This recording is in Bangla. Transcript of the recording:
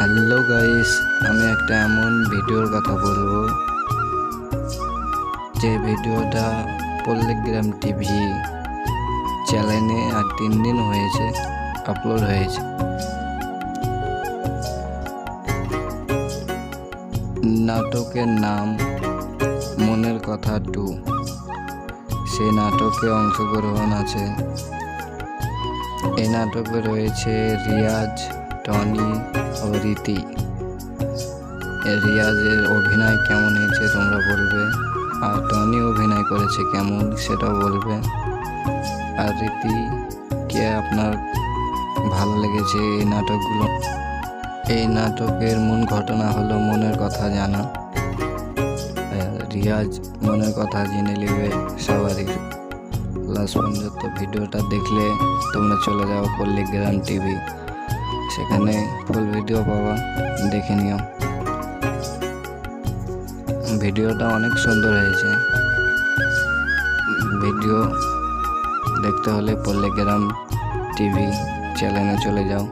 হ্যালো গাইস, আমি একটা এমন ভিডিওর কথা বলবো যে ভিডিওটা পল্লীগ্রাম টিভি চ্যানেলে আর 3 দিন হয়েছে আপলোড হয়েছে। নাটকের নাম মনের কথা 2। সেই নাটকে অংশগ্রহণ আছে। এই নাটকে রয়েছে রিয়াজ, টনি ও রীতি। রিয়াজের অভিনয় কেমন হয়েছে তোমরা বলবে, আর টনি অভিনয় করেছে কেমন সেটাও বলবে, আর রীতিকে আপনার ভালো লেগেছে এই নাটকগুলো। এই নাটকের মূল ঘটনা হলো মনের কথা জানা। রিয়াজ মনের কথা জেনে নেবে সবারই। লাস্ট পর্যন্ত ভিডিওটা দেখলে তোমরা চলে যাও পল্লীগ্রাম টিভি, সেখানে ফুল ভিডিও পাওয়া, দেখে নিও। ভিডিওটা অনেক সুন্দর হয়েছে। ভিডিও দেখতে হলে পল্লীগ্রাম টিভি চ্যানেলে চলে যাও।